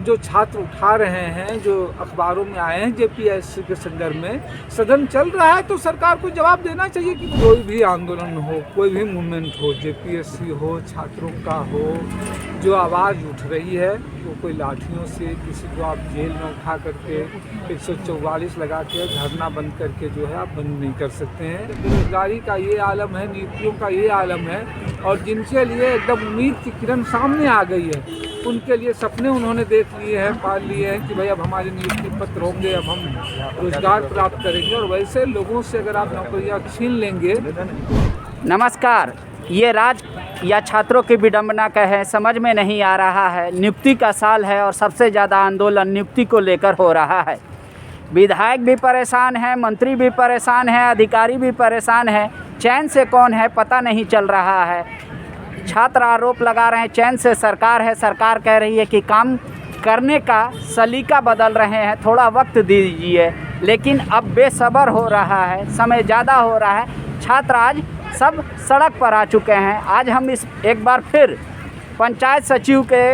जो छात्र उठा रहे हैं, जो अखबारों में आए हैं जेपीएससी के संदर्भ में, सदन चल रहा है तो सरकार को जवाब देना चाहिए कि कोई भी आंदोलन हो, कोई भी मूवमेंट हो, जेपीएससी हो, छात्रों का हो, जो आवाज़ उठ रही है वो कोई लाठियों से किसी को आप जेल में उठा करके 144 लगा के धरना बंद करके जो है आप बंद नहीं कर सकते हैं। बेरोजगारी का ये आलम है, नियुक्तियों का ये आलम है, और जिनके लिए एकदम उम्मीद की किरण सामने आ गई है, उनके लिए सपने उन्होंने देख लिए हैं, पाल लिए हैं कि भाई अब हमारे नियुक्ति पत्र होंगे, अब हम रोजगार प्राप्त करेंगे। और वैसे लोगों से अगर आप नौकरियां छीन लेंगे। नमस्कार, ये राज या छात्रों की विडंबना का है, समझ में नहीं आ रहा है। नियुक्ति का साल है और सबसे ज़्यादा आंदोलन नियुक्ति को लेकर हो रहा है। विधायक भी परेशान है, मंत्री भी परेशान है, अधिकारी भी परेशान है। चैन से कौन है पता नहीं चल रहा है। छात्र आरोप लगा रहे हैं चैन से सरकार है, सरकार कह रही है कि काम करने का सलीका बदल रहे हैं, थोड़ा वक्त दीजिए। लेकिन अब बेसब्र हो रहा है, समय ज़्यादा हो रहा है। छात्र आज सब सड़क पर आ चुके हैं। आज हम एक बार फिर पंचायत सचिव के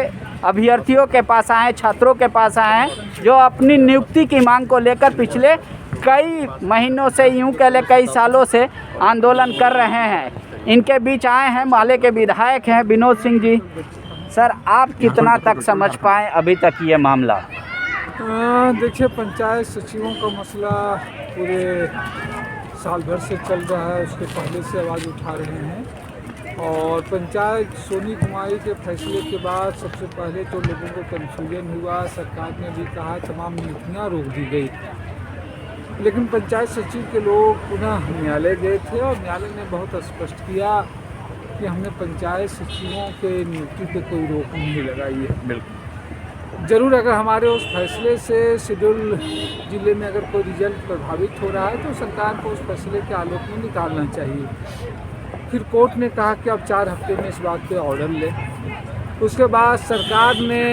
अभ्यर्थियों के पास आए, छात्रों के पास आए हैं, जो अपनी नियुक्ति की मांग को लेकर पिछले कई महीनों से, यूं कह ले कई सालों से आंदोलन कर रहे हैं। इनके बीच आए हैं माले के विधायक हैं विनोद सिंह जी। सर, आप कितना तक समझ पाए अभी तक ये मामला? देखिए, पंचायत सचिवों का मसला पूरे साल भर से चल रहा है, उसके पहले से आवाज़ उठा रहे हैं। और पंचायत सोनी कुमारी के फैसले के बाद सबसे पहले तो लोगों को कन्फ्यूजन हुआ, सरकार ने भी कहा तमाम नियुक्तियाँ रोक दी गई। लेकिन पंचायत सचिव के लोग पुनः न्यायालय गए थे और न्यायालय ने बहुत स्पष्ट किया कि हमने पंचायत सचिवों के नियुक्ति पे कोई रोक नहीं लगाई है। बिल्कुल ज़रूर अगर हमारे उस फैसले से शेड्यूल ज़िले में अगर कोई रिजल्ट प्रभावित हो रहा है तो सरकार को उस फैसले के आलोक में निकालना चाहिए। फिर कोर्ट ने कहा कि अब 4 हफ्ते में इस बात पे ऑर्डर लें। उसके बाद सरकार ने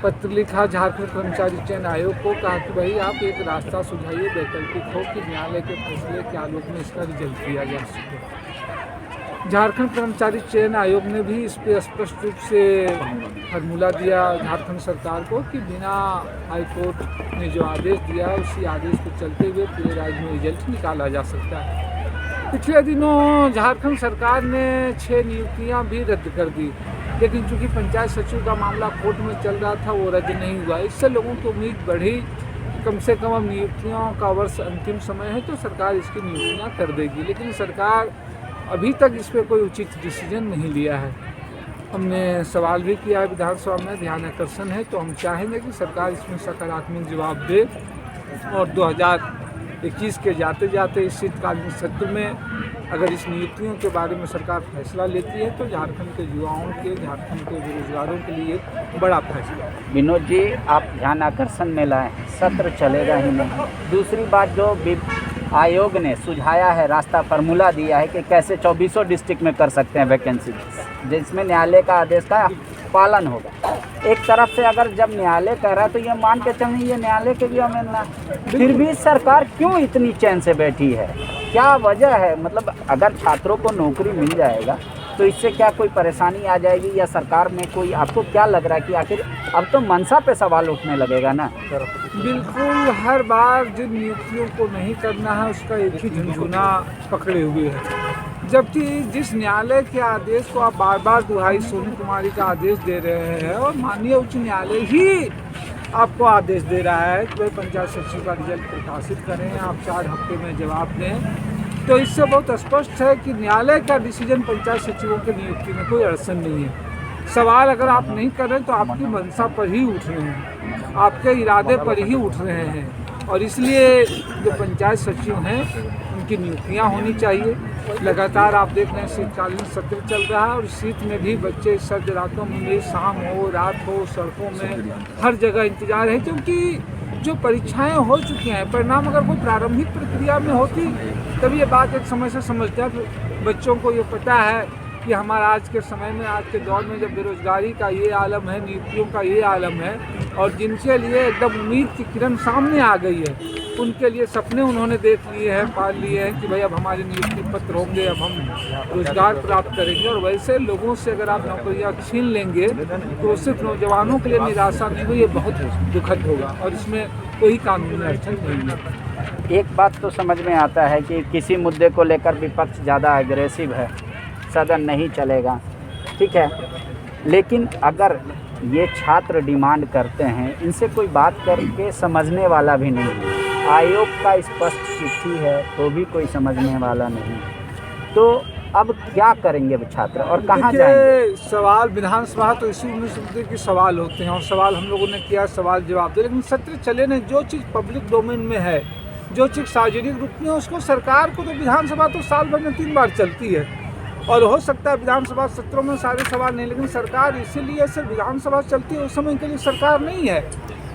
पत्र लिखा झारखंड कर्मचारी चयन आयोग को, कहा कि भाई आप एक रास्ता सुझाइए वैकल्पिक हो कि न्यायालय के फैसले के आलोक में इसका रिजल्ट किया जा सके। झारखंड कर्मचारी चयन आयोग ने भी इस पर स्पष्ट रूप से फॉर्मूला दिया झारखंड सरकार को कि बिना हाईकोर्ट ने जो आदेश दिया उसी आदेश को चलते हुए पूरे राज्य में रिजल्ट निकाला जा सकता है। पिछले दिनों झारखंड सरकार ने 6 नियुक्तियां भी रद्द कर दी, लेकिन चूंकि पंचायत सचिव का मामला कोर्ट में चल रहा था वो रद्द नहीं हुआ। इससे लोगों की उम्मीद बढ़ी, कम से कम अब नियुक्तियों का वर्ष अंतिम समय है तो सरकार इसकी नियुक्तियाँ कर देगी। लेकिन सरकार अभी तक इस पर कोई उचित डिसीजन नहीं लिया है। हमने सवाल भी किया है विधानसभा में, ध्यान आकर्षण है, तो हम चाहेंगे कि सरकार इसमें सकारात्मक जवाब दे और 2021 के जाते जाते इस शीतकालीन सत्र में अगर इस नियुक्तियों के बारे में सरकार फैसला लेती है तो झारखंड के युवाओं के, झारखंड के बेरोजगारों के लिए एक बड़ा फैसला है। विनोद जी, आप ध्यान आकर्षण में लाए, सत्र चलेगा ही नहीं। दूसरी बात, जो आयोग ने सुझाया है, रास्ता फार्मूला दिया है कि कैसे 24 डिस्ट्रिक्ट में कर सकते हैं वैकेंसी, जिसमें न्यायालय का आदेश का पालन होगा। एक तरफ से अगर जब न्यायालय कह रहा है तो ये मान के चलिए ये न्यायालय के भी अवहेलना, फिर भी सरकार क्यों इतनी चैन से बैठी है? क्या वजह है? मतलब अगर छात्रों को नौकरी मिल जाएगा तो इससे क्या कोई परेशानी आ जाएगी, या सरकार में कोई, आपको क्या लग रहा है कि आखिर अब तो मनसा पे सवाल उठने लगेगा ना? बिल्कुल, हर बार जिन नियुक्तियों को नहीं करना है उसका एक ही झुनझुना पकड़े हुए है, जबकि जिस न्यायालय के आदेश को आप बार बार दुहाई सोनी कुमारी का आदेश दे रहे हैं और माननीय उच्च न्यायालय ही आपको आदेश दे रहा है कि भाई पंचायत सचिव का रिजल्ट प्रकाशित करें, आप 4 हफ्ते में जवाब दें, तो इससे बहुत स्पष्ट है कि न्यायालय का डिसीजन पंचायत सचिवों की नियुक्ति में कोई अड़चन नहीं है। सवाल अगर आप नहीं कर रहे तो आपकी मंशा पर ही उठ रहे हैं, आपके इरादे पर ही उठ रहे हैं, और इसलिए जो पंचायत सचिव हैं उनकी नियुक्तियां होनी चाहिए। लगातार आप देख रहे हैं शीतकालीन सत्र चल रहा है और शीत में भी बच्चे सर्द रातों में, शाम हो रात हो, सड़कों में हर जगह इंतजार है, क्योंकि जो परीक्षाएं हो चुकी हैं, परिणाम अगर कोई प्रारंभिक प्रक्रिया में होती तभी ये बात एक समय से समझते हैं। बच्चों को ये पता है कि हमारा आज के समय में, आज के दौर में जब बेरोजगारी का ये आलम है, नियुक्तियों का ये आलम है, और जिनके लिए एकदम उम्मीद की किरण सामने आ गई है, उनके लिए सपने उन्होंने देख लिए हैं, पाल लिए हैं कि भाई अब हमारे नियुक्ति पत्र होंगे, अब हम रोजगार प्राप्त करेंगे। और वैसे लोगों से अगर आप नौकरियां छीन लेंगे तो सिर्फ नौजवानों के लिए निराशा नहीं हुई, ये बहुत दुखद होगा और इसमें कोई कानूनी अड़चन नहीं है। एक बात तो समझ में आता है कि किसी मुद्दे को लेकर विपक्ष ज़्यादा एग्रेसिव है, सदन नहीं चलेगा, ठीक है, लेकिन अगर ये छात्र डिमांड करते हैं, इनसे कोई बात करके समझने वाला भी नहीं है। आयोग का स्पष्ट चिट्ठी है तो भी कोई समझने वाला नहीं, तो अब क्या करेंगे वो छात्र और कहाँ जाएंगे? सवाल विधानसभा तो इसी मुद्दे के सवाल होते हैं और सवाल हम लोगों ने किया, सवाल जवाब दे, लेकिन सत्र चले नहीं। जो चीज़ पब्लिक डोमेन में है, जो चीज़ सार्वजनिक रूप में है, उसको सरकार को तो विधानसभा तो साल भर में 3 बार चलती है और हो सकता है विधानसभा सत्रों में सारे सवाल नहीं, लेकिन सरकार इसीलिए सिर्फ विधानसभा चलती है उस समय के लिए सरकार नहीं है।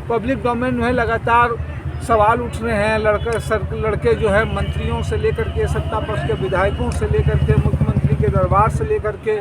पब्लिक डोमेन में लगातार सवाल उठ रहे हैं, लड़के जो है मंत्रियों से लेकर के सत्ता पक्ष के विधायकों से लेकर के मुख्यमंत्री के दरबार से लेकर के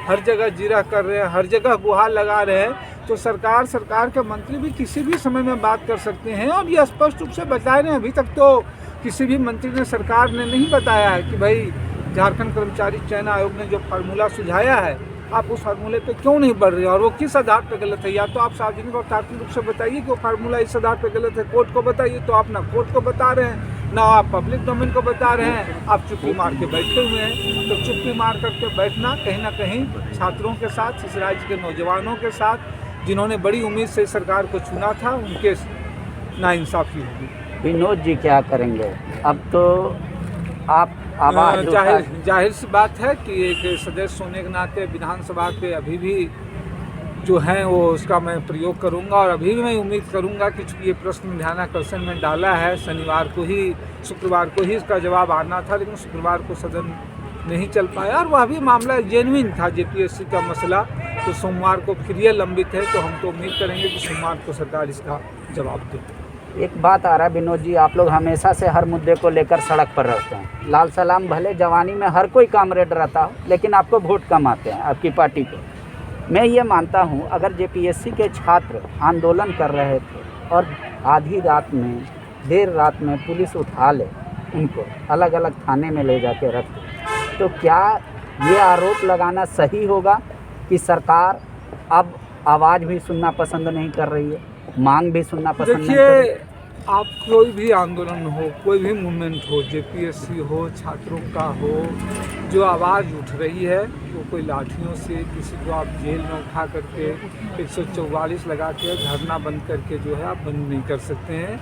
हर जगह जिरह कर रहे हैं, हर जगह गुहार लगा रहे हैं। तो सरकार के मंत्री भी किसी भी समय में बात कर सकते हैं और ये स्पष्ट रूप से बता रहे हैं। अभी तक तो किसी भी मंत्री ने, सरकार ने नहीं बताया है कि भाई झारखंड कर्मचारी चयन आयोग ने जो फार्मूला सुझाया है आप उस फार्मूले पे क्यों नहीं बढ़ रहे और वो किस आधार पे गलत है। या तो आप सार्वजनिक और तार्किक रूप से बताइए कि वो फार्मूला इस आधार पे गलत है, कोर्ट को बताइए। तो आप ना कोर्ट को बता रहे हैं, ना आप पब्लिक डोमेन को बता रहे हैं, आप चुप्पी मार के बैठे हुए हैं। तो चुप्पी मार करके बैठना कहीं ना कहीं छात्रों के साथ, इस राज्य के नौजवानों के साथ, जिन्होंने बड़ी उम्मीद से सरकार को चुना था, उनके नाइंसाफ़ी होगी। विनोद जी क्या करेंगे? अब तो आप जाहिर सी बात है कि एक सदस्य होने के नाते विधानसभा के अभी भी जो हैं वो उसका मैं प्रयोग करूंगा और अभी भी मैं उम्मीद करूंगा कि चूँकि ये प्रश्न ध्यानाकर्षण में डाला है, शुक्रवार को ही इसका जवाब आना था, लेकिन शुक्रवार को सदन नहीं चल पाया और वह भी मामला जेन्युइन था जेपीएससी का मसला। तो सोमवार को फिर ये लंबित है, तो हम तो उम्मीद करेंगे कि सोमवार को सरकार इसका जवाब दे। एक बात आ रहा है विनोद जी, आप लोग हमेशा से हर मुद्दे को लेकर सड़क पर रहते हैं। लाल सलाम भले जवानी में हर कोई कामरेड रहता हो, लेकिन आपको वोट कम आते हैं आपकी पार्टी को। मैं ये मानता हूँ अगर जेपीएससी के छात्र आंदोलन कर रहे थे और आधी रात में, देर रात में पुलिस उठा ले, उनको अलग अलग थाने में ले जाके रख दे, तो क्या ये आरोप लगाना सही होगा कि सरकार अब आवाज़ भी सुनना पसंद नहीं कर रही है, मांग भी सुनना पसंद नहीं कर रही है? आप कोई भी आंदोलन हो, कोई भी मूवमेंट हो, जेपीएससी हो, छात्रों का हो, जो आवाज़ उठ रही है वो कोई लाठियों से, किसी को आप जेल में उठा करके 144 लगा के धरना बंद करके जो है आप बंद नहीं कर सकते हैं।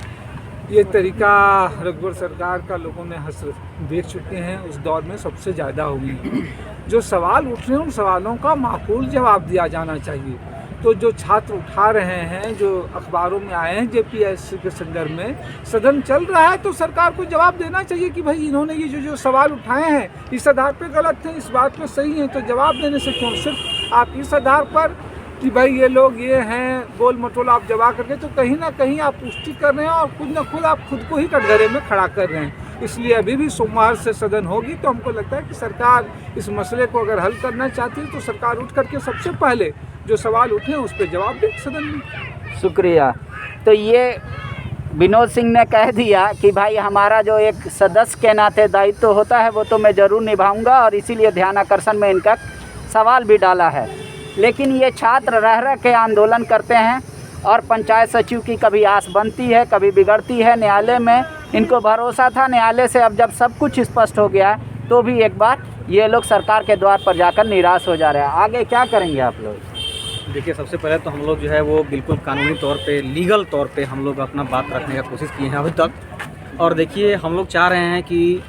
ये तरीका रघुवर सरकार का लोगों ने देख चुके हैं, उस दौर में सबसे ज़्यादा हुई। जो सवाल उठ रहे हैं उन सवालों का माकूल जवाब दिया जाना चाहिए। तो जो छात्र उठा रहे हैं, जो अखबारों में आए हैं जेपीएससी के संदर्भ में, सदन चल रहा है तो सरकार को जवाब देना चाहिए कि भाई इन्होंने ये जो सवाल उठाए हैं इस आधार पे गलत हैं, इस बात पे सही हैं। तो जवाब देने से क्यों सिर्फ आप इस आधार पर कि भाई ये लोग ये हैं, गोल मटोल आप जवा करके, तो कहीं ना कहीं आप पुष्टि कर रहे हैं और खुद न खुद आप खुद को ही कटघरे में खड़ा कर रहे हैं। इसलिए अभी भी सोमवार से सदन होगी तो हमको लगता है कि सरकार इस मसले को अगर हल करना चाहती है तो सरकार उठ करके सबसे पहले जो सवाल उठे हैं उस पर जवाब दे सदन में। शुक्रिया। तो ये विनोद सिंह ने कह दिया कि भाई हमारा जो एक सदस्य के नाते दायित्व होता है वो तो मैं ज़रूर निभाऊंगा और इसीलिए ध्यानाकर्षण में इनका सवाल भी डाला है। लेकिन ये छात्र रह के आंदोलन करते हैं और पंचायत सचिव की कभी आस बनती है, कभी बिगड़ती है। न्यायालय में इनको भरोसा था, न्यायालय से अब जब सब कुछ स्पष्ट हो गया तो भी एक बार ये लोग सरकार के द्वार पर जाकर निराश हो जा रहे हैं। आगे क्या करेंगे आप लोग? देखिए, सबसे पहले तो हम लोग जो है वो बिल्कुल कानूनी तौर पे, लीगल तौर पे हम लोग अपना बात रखने का कोशिश किए हैं अभी तक। और देखिए, हम लोग चाह रहे हैं कि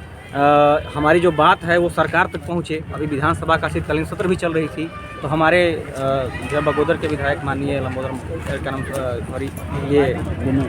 हमारी जो बात है वो सरकार तक पहुँचे। अभी विधानसभा का शीतकालीन सत्र भी चल रही थी, तो हमारे जो बगोदर के विधायक माननीय ये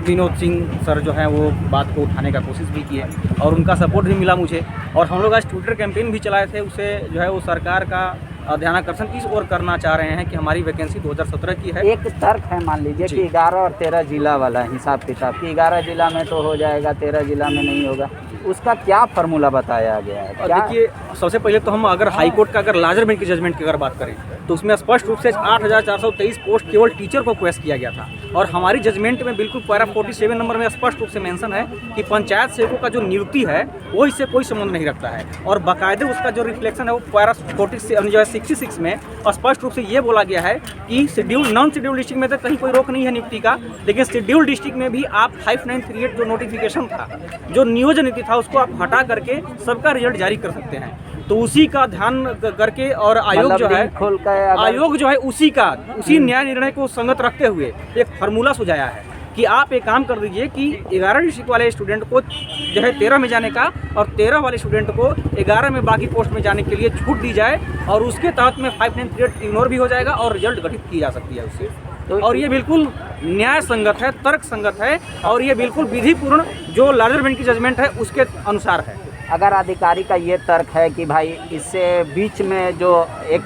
विनोद सिंह सर जो हैं वो बात को उठाने का कोशिश भी किए और उनका सपोर्ट भी मिला मुझे। और हम लोग आज ट्विटर कैंपेन भी चलाए थे, उसे जो है वो सरकार का ध्यानाकर्षण इस ओर करना चाह रहे हैं कि हमारी वैकेंसी 2017 की है। एक तर्क है, मान लीजिए कि 11 और 13 जिला वाला हिसाब किताब कि 11 जिला में तो हो जाएगा, 13 जिला में नहीं होगा, उसका क्या फार्मूला बताया गया है? देखिए, सबसे पहले तो हम अगर हाई कोर्ट का, अगर लार्जर बेंच की जजमेंट की अगर बात करें तो उसमें स्पष्ट रूप से 8,423 पोस्ट केवल टीचर को क्वेश्चन किया गया था। और हमारी जजमेंट में बिल्कुल पैरा 47 नंबर में स्पष्ट रूप से मेंशन है कि पंचायत सेवकों का जो नियुक्ति है वो इससे कोई संबंध नहीं रखता है। और बाकायदे उसका जो रिफ्लेक्शन है वो पैरा 66 में स्पष्ट रूप से ये बोला गया है कि शेड्यूल नॉन शेड्यूल डिस्ट्रिक्ट में तो कहीं कोई रोक नहीं है नियुक्ति का, लेकिन शेड्यूल डिस्ट्रिक्ट में भी आप 5938 जो नोटिफिकेशन था, जो नियोजन नीति था, उसको आप हटा करके सबका रिजल्ट जारी कर सकते हैं। तो उसी का ध्यान करके और आयोग जो है उसी न्याय निर्णय को संगत रखते हुए एक फार्मूला सुझाया है कि आप एक काम कर दीजिए कि 11 डिस्ट्रिक्ट वाले स्टूडेंट को जो है 13 में जाने का और 13 वाले स्टूडेंट को 11 में बाकी पोस्ट में जाने के लिए छूट दी जाए और उसके तहत में 5938 इग्नोर भी हो जाएगा और रिजल्ट गठित की जा सकती है उससे। तो और ये बिल्कुल न्याय संगत है, तर्क संगत है और ये बिल्कुल विधिपूर्ण जो लार्जर बेंच की जजमेंट है उसके अनुसार है। अगर अधिकारी का ये तर्क है कि भाई इससे बीच में जो एक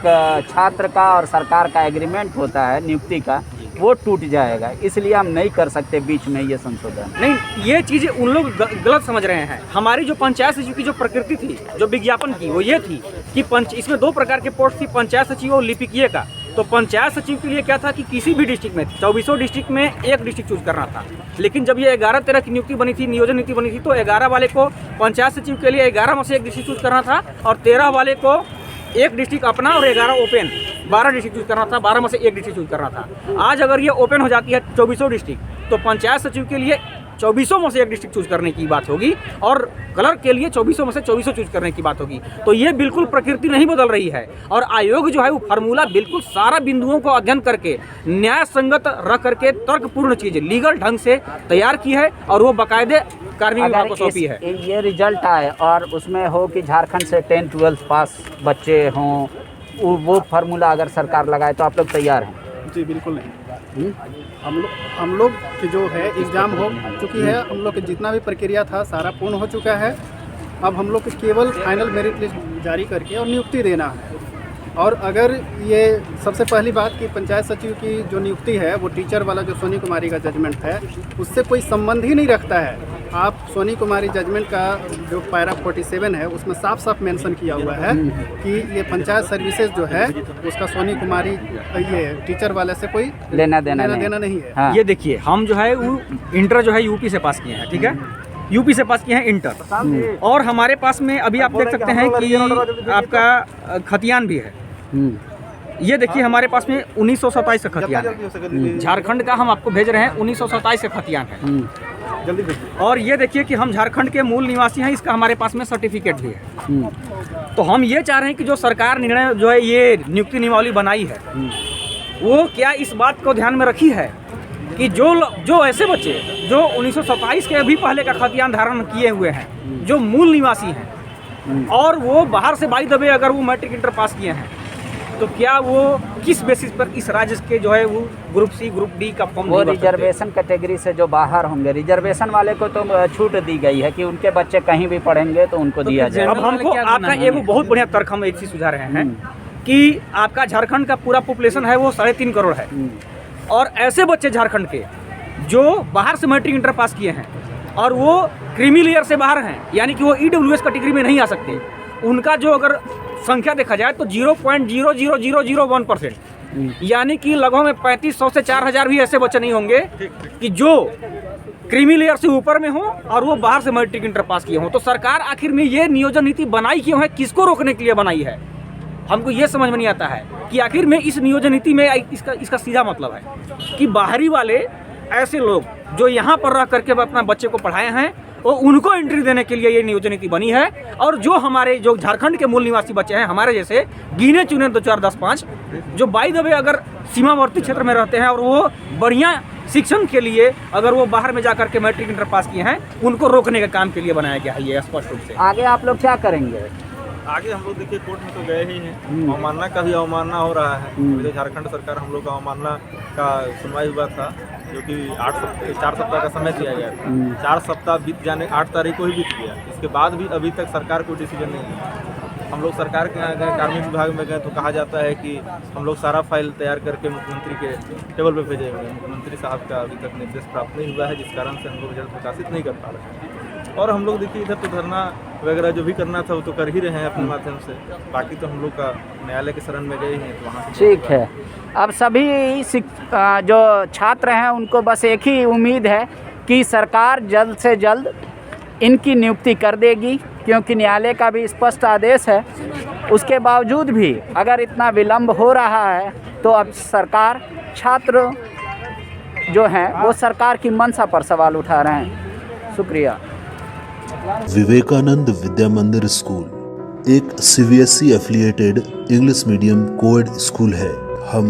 छात्र का और सरकार का एग्रीमेंट होता है नियुक्ति का, वो टूट जाएगा, इसलिए हम नहीं कर सकते बीच में ये संशोधन। नहीं, ये चीज़ें उन लोग गलत समझ रहे हैं। हमारी जो पंचायत सचिव की जो प्रकृति थी, जो विज्ञापन की, वो ये थी कि इसमें 2 प्रकार के पोस्ट थी, पंचायत सचिव और लिपिकीय का। तो पंचायत सचिव के लिए क्या था कि किसी भी डिस्ट्रिक्ट में 2400 डिस्ट्रिक्ट में एक डिस्ट्रिक्ट चूज करना था। लेकिन जब ये 11-13 की नियुक्ति बनी थी, नियोजन नीति बनी थी, तो 11 वाले को पंचायत सचिव के लिए 11 में से एक डिस्ट्रिक्ट चूज करना था और 13 वाले को एक डिस्ट्रिक्ट अपना और 11 ओपन, 12 डिस्ट्रिक्ट चूज करना था, 12 में से एक डिस्ट्रिक्ट चूज करना था। आज अगर ये ओपन हो जाती है 2400 डिस्ट्रिक्ट, तो पंचायत सचिव के लिए 2400 में से एक डिस्ट्रिक्ट चूज करने की बात होगी और क्लर्क के लिए 2400 में से 2400 चूज करने की बात होगी। तो ये बिल्कुल प्रकृति नहीं बदल रही है और आयोग जो है वो फार्मूला बिल्कुल सारा बिंदुओं को अध्ययन करके न्याय संगत रख करके तर्कपूर्ण चीज़ लीगल ढंग से तैयार की है और वो बाकायदे कार्मिक विभाग को सौंपी है। ये रिजल्ट आए और उसमें हो कि झारखंड से 10-12 पास बच्चे हों, वो फार्मूला अगर सरकार लगाए तो आप लोग तैयार हैं? जी बिल्कुल नहीं। हम लोग की जो है एग्ज़ाम हो चुकी है, हम लोग की जितना भी प्रक्रिया था सारा पूर्ण हो चुका है। अब हम लोग को केवल फाइनल मेरिट लिस्ट जारी करके और नियुक्ति देना है। और अगर ये सबसे पहली बात कि पंचायत सचिव की जो नियुक्ति है वो टीचर वाला जो सोनी कुमारी का जजमेंट है उससे कोई संबंध ही नहीं रखता है। आप सोनी कुमारी जजमेंट का जो पैरा 47 है उसमें साफ साफ मेंशन किया हुआ है कि ये पंचायत सर्विसेज जो है उसका सोनी कुमारी ये टीचर वाले से कोई लेना देना नहीं है। हाँ। ये देखिए, हम जो है वो इंटर जो है यूपी से पास किए हैं, ठीक है, यूपी से पास किए हैं इंटर, और हमारे पास में अभी आप देख सकते हैं कि आपका खतियान भी है। ये देखिए हमारे पास में 1927 का खतियान है, झारखंड का हम आपको भेज रहे हैं 1927 का खतियान है। और ये देखिए कि हम झारखंड के मूल निवासी हैं, इसका हमारे पास में सर्टिफिकेट भी है। तो हम ये चाह रहे हैं कि जो सरकार निर्णय जो है ये नियुक्ति नियमावली बनाई है वो क्या इस बात को ध्यान में रखी है कि जो ऐसे बच्चे जो 1927 के अभी पहले का खतियान धारण किए हुए हैं, जो मूल निवासी हैं और वो बाहर से बाई दबे अगर वो मैट्रिक इंटर पास किए हैं, तो क्या वो किस बेसिस पर इस राज्य के जो है वो ग्रुप सी ग्रुप डी का फॉर्म वो रिजर्वेशन कैटेगरी से जो बाहर होंगे, रिजर्वेशन वाले को तो छूट दी गई है कि उनके बच्चे कहीं भी पढ़ेंगे तो उनको दिया जाए। अब हमको आपका एक बहुत बढ़िया तर्क हम एक चीज सुझा रहे हैं कि आपका झारखंड का पूरा पॉपुलेशन है वो 3.5 करोड़ है और ऐसे बच्चे झारखंड के जो बाहर से मैट्रिक इंटर पास किए हैं और वो क्रीमी लेयर से बाहर हैं, यानी कि वो EWS कैटेगरी में नहीं आ सकते, उनका जो अगर संख्या देखा जाए तो 0.00001%, यानी कि लगभग में 3500 से 4000 भी ऐसे बच्चे नहीं होंगे कि जो क्रीमी लेयर से ऊपर में हो और वो बाहर से मैट्रिक इंटर पास किए हों। तो सरकार आखिर में ये नियोजन नीति बनाई क्यों है, किसको रोकने के लिए बनाई है, हमको ये समझ में नहीं आता है कि आखिर में इस नियोजन नीति में इसका सीधा मतलब है कि बाहरी वाले ऐसे लोग जो यहाँ पर रह करके अपना बच्चे को पढ़ाए हैं वो उनको एंट्री देने के लिए ये नियोजन नीति बनी है। और जो हमारे जो झारखंड के मूल निवासी बच्चे हैं, हमारे जैसे गिने चुने 2, 4, 10, 5 जो बाई द वे अगर सीमावर्ती क्षेत्र में रहते हैं और वो बढ़िया शिक्षण के लिए अगर वो बाहर में जाकर के मैट्रिक इंटर पास किए हैं, उनको रोकने के काम के लिए बनाया गया है ये स्पष्ट रूप से। आगे आप लोग क्या करेंगे? आगे हम लोग देखिए कोर्ट में तो गए ही हैं, अवमानना का भी अवमानना हो रहा है। जो झारखंड सरकार हम लोग का अवमानना का सुनवाई हुआ था, जो कि 4 सप्ताह का समय दिया गया था, 4 सप्ताह बीत जाने 8 तारीख को ही बीत गया, इसके बाद भी अभी तक सरकार कोई डिसीजन नहीं लिया। हम लोग सरकार के यहाँ गए, कार्मिक विभाग में गए तो कहा जाता है कि हम लोग सारा फाइल तैयार करके मुख्यमंत्री के टेबल पर भेजे हुए हैं। मुख्यमंत्री साहब का अभी तक निर्देश प्राप्त नहीं हुआ है, जिस कारण से हम लोग रिजल्ट प्रकाशित नहीं कर पा रहे हैं। और हम लोग देखिए इधर तो धरना वगैरह जो भी करना था वो तो कर ही रहे हैं अपने माध्यम से। बाकी तो हम लोग का न्यायालय के शरण में गए हैं तो वहाँ से ठीक है। अब सभी जो छात्र हैं उनको बस एक ही उम्मीद है कि सरकार जल्द से जल्द इनकी नियुक्ति कर देगी, क्योंकि न्यायालय का भी स्पष्ट आदेश है। उसके बावजूद भी अगर इतना विलंब हो रहा है तो अब सरकार, छात्र जो हैं वो सरकार की मंशा पर सवाल उठा रहे हैं। शुक्रिया। विवेकानंद विद्या मंदिर स्कूल एक CBSE affiliated English medium coed school है। हम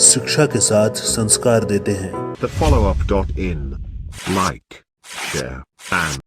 शिक्षा के साथ संस्कार देते हैं। The follow-up.in. Like, share, and